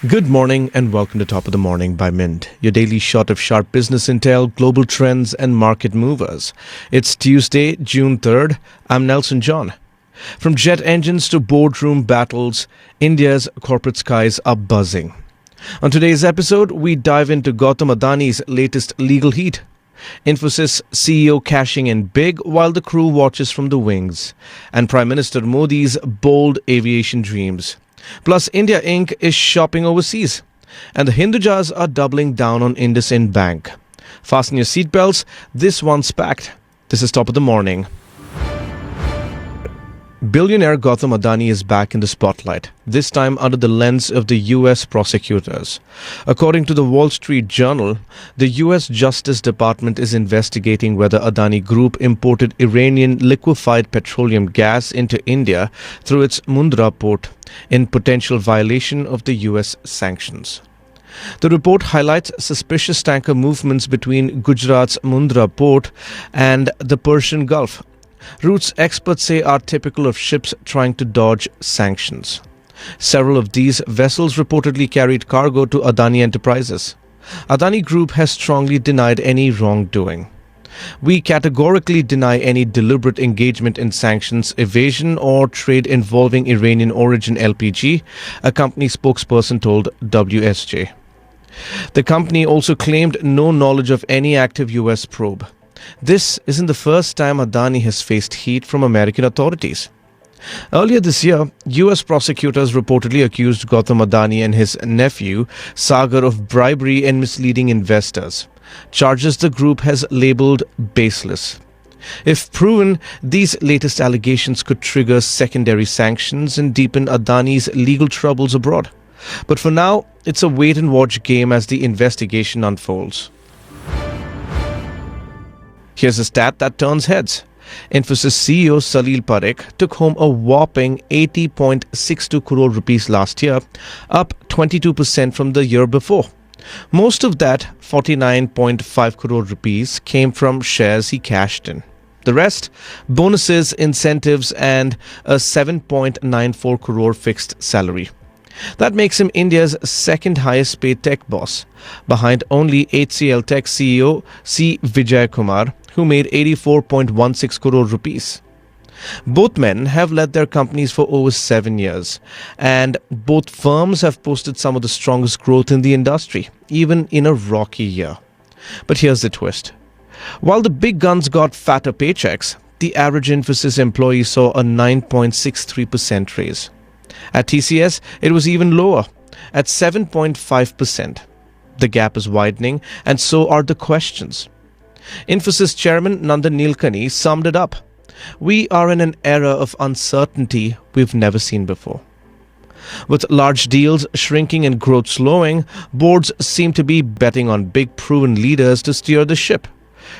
Good morning and welcome to Top of the Morning by Mint, your daily shot of sharp business intel, global trends and market movers. It's Tuesday, June 3rd. I'm Nelson John. From jet engines to boardroom battles, India's corporate skies are buzzing. On today's episode, we dive into Gautam Adani's latest legal heat. Infosys CEO cashing in big while the crew watches from the wings. And Prime Minister Modi's bold aviation dreams. Plus, India Inc. is shopping overseas. And the Hindujas are doubling down on IndusInd Bank. Fasten your seatbelts. This one's packed. This is Top of the Morning. Billionaire Gautam Adani is back in the spotlight, this time under the lens of the US prosecutors. According to the Wall Street Journal, the US Justice Department is investigating whether Adani Group imported Iranian liquefied petroleum gas into India through its Mundra port in potential violation of the US sanctions. The report highlights suspicious tanker movements between Gujarat's Mundra port and the Persian Gulf. Routes experts say are typical of ships trying to dodge sanctions. Several of these vessels reportedly carried cargo to Adani Enterprises. Adani Group has strongly denied any wrongdoing. We categorically deny any deliberate engagement in sanctions, evasion or trade involving Iranian origin LPG, a company spokesperson told WSJ. The company also claimed no knowledge of any active US probe. This isn't the first time Adani has faced heat from American authorities. Earlier this year, US prosecutors reportedly accused Gautam Adani and his nephew, Sagar, of bribery and misleading investors, charges the group has labeled baseless. If proven, these latest allegations could trigger secondary sanctions and deepen Adani's legal troubles abroad. But for now, it's a wait-and-watch game as the investigation unfolds. Here's a stat that turns heads. Infosys CEO Salil Parekh took home a whopping 80.62 crore rupees last year, up 22% from the year before. Most of that, 49.5 crore rupees, came from shares he cashed in. The rest, bonuses, incentives and a 7.94 crore fixed salary. That makes him India's second highest paid tech boss, behind only HCL Tech CEO C. Vijay Kumar, who made 84.16 crore rupees. Both men have led their companies for over 7 years, and both firms have posted some of the strongest growth in the industry, even in a rocky year. But here's the twist. While the big guns got fatter paychecks, the average Infosys employee saw a 9.63% raise. At TCS, it was even lower, at 7.5%. The gap is widening, and so are the questions. Infosys chairman Nandan Nilekani summed it up. We are in an era of uncertainty we've never seen before. With large deals shrinking and growth slowing, boards seem to be betting on big proven leaders to steer the ship.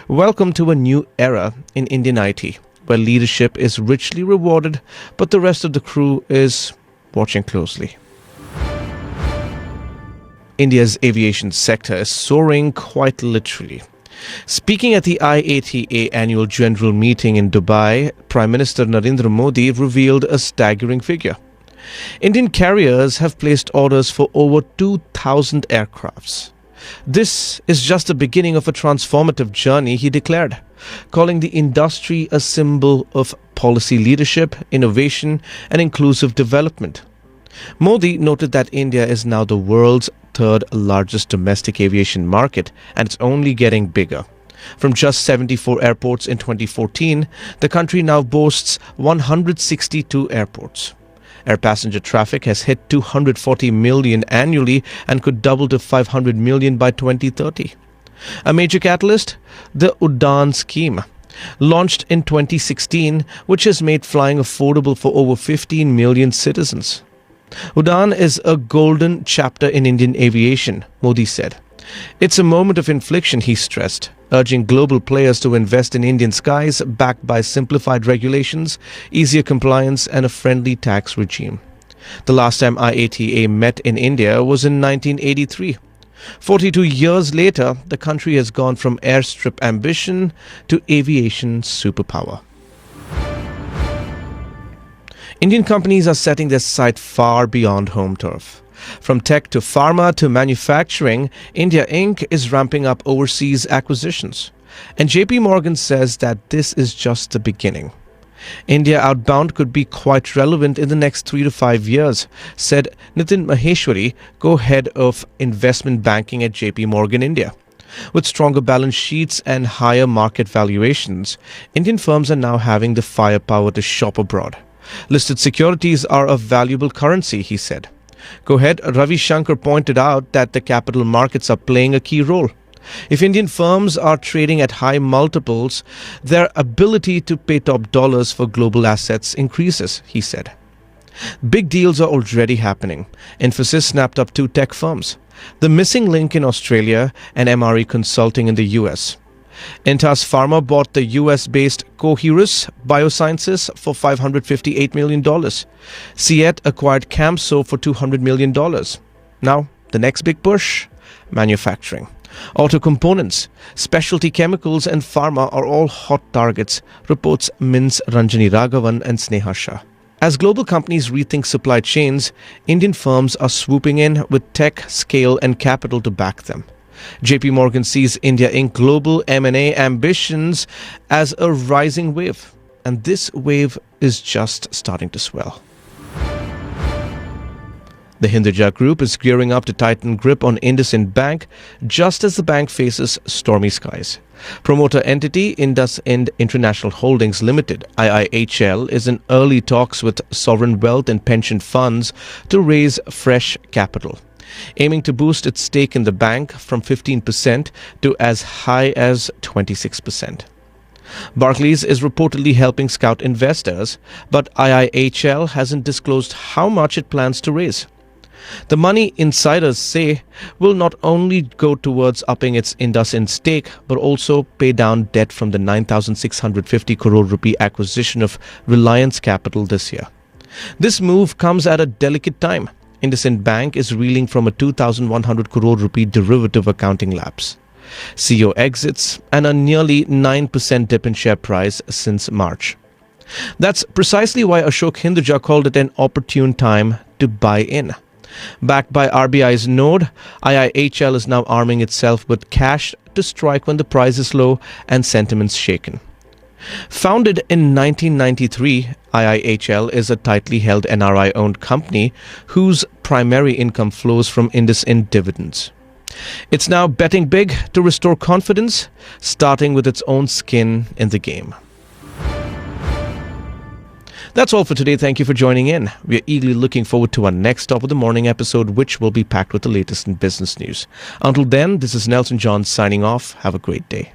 Welcome to a new era in Indian IT, where leadership is richly rewarded, but the rest of the crew is watching closely. India's aviation sector is soaring quite literally. Speaking at the IATA Annual General Meeting in Dubai, Prime Minister Narendra Modi revealed a staggering figure. Indian carriers have placed orders for over 2,000 aircrafts. This is just the beginning of a transformative journey, he declared, calling the industry a symbol of policy leadership, innovation, and inclusive development. Modi noted that India is now the world's third largest domestic aviation market, and it's only getting bigger. From just 74 airports in 2014, the country now boasts 162 airports. Air passenger traffic has hit 240 million annually and could double to 500 million by 2030. A major catalyst? The UDAN scheme, launched in 2016, which has made flying affordable for over 15 million citizens. UDAN is a golden chapter in Indian aviation, Modi said. It's a moment of inflection, he stressed, urging global players to invest in Indian skies backed by simplified regulations, easier compliance and a friendly tax regime. The last time IATA met in India was in 1983. 42 years later, the country has gone from airstrip ambition to aviation superpower. Indian companies are setting their sight far beyond home turf. From tech to pharma to manufacturing, India Inc. is ramping up overseas acquisitions. And JP Morgan says that this is just the beginning. India outbound could be quite relevant in the next 3 to 5 years, said Nitin Maheshwari, co-head of investment banking at JP Morgan India. With stronger balance sheets and higher market valuations, Indian firms are now having the firepower to shop abroad. Listed securities are a valuable currency, he said. Co-head Ravi Shankar pointed out that the capital markets are playing a key role. If Indian firms are trading at high multiples, their ability to pay top dollars for global assets increases, he said. Big deals are already happening. Infosys snapped up 2 tech firms, the missing link in Australia and MRE Consulting in the US. Intas Pharma bought the US-based Coherus Biosciences for $558 million. CET acquired Camso for $200 million. Now, the next big push? Manufacturing. Auto components, specialty chemicals and pharma are all hot targets, reports Min's Ranjani Raghavan and Sneha Shah. As global companies rethink supply chains, Indian firms are swooping in with tech, scale and capital to back them. JP Morgan sees India Inc. global M&A ambitions as a rising wave, and this wave is just starting to swell. The Hinduja Group is gearing up to tighten grip on IndusInd Bank just as the bank faces stormy skies. Promoter entity IndusInd International Holdings Limited, IIHL, is in early talks with sovereign wealth and pension funds to raise fresh capital, aiming to boost its stake in the bank from 15% to as high as 26%. Barclays is reportedly helping scout investors, but IIHL hasn't disclosed how much it plans to raise. The money, insiders say, will not only go towards upping its IndusInd stake, but also pay down debt from the 9,650 crore rupee acquisition of Reliance Capital this year. This move comes at a delicate time. IndusInd Bank is reeling from a 2,100 crore rupee derivative accounting lapse, CEO exits, and a nearly 9% dip in share price since March. That's precisely why Ashok Hinduja called it an opportune time to buy in. Backed by RBI's node, IIHL is now arming itself with cash to strike when the price is low and sentiments shaken. Founded in 1993, IIHL is a tightly held NRI-owned company whose primary income flows from IndusInd dividends. It's now betting big to restore confidence, starting with its own skin in the game. That's all for today. Thank you for joining in. We are eagerly looking forward to our next Top of the Morning episode, which will be packed with the latest in business news. Until then, this is Nelson John signing off. Have a great day.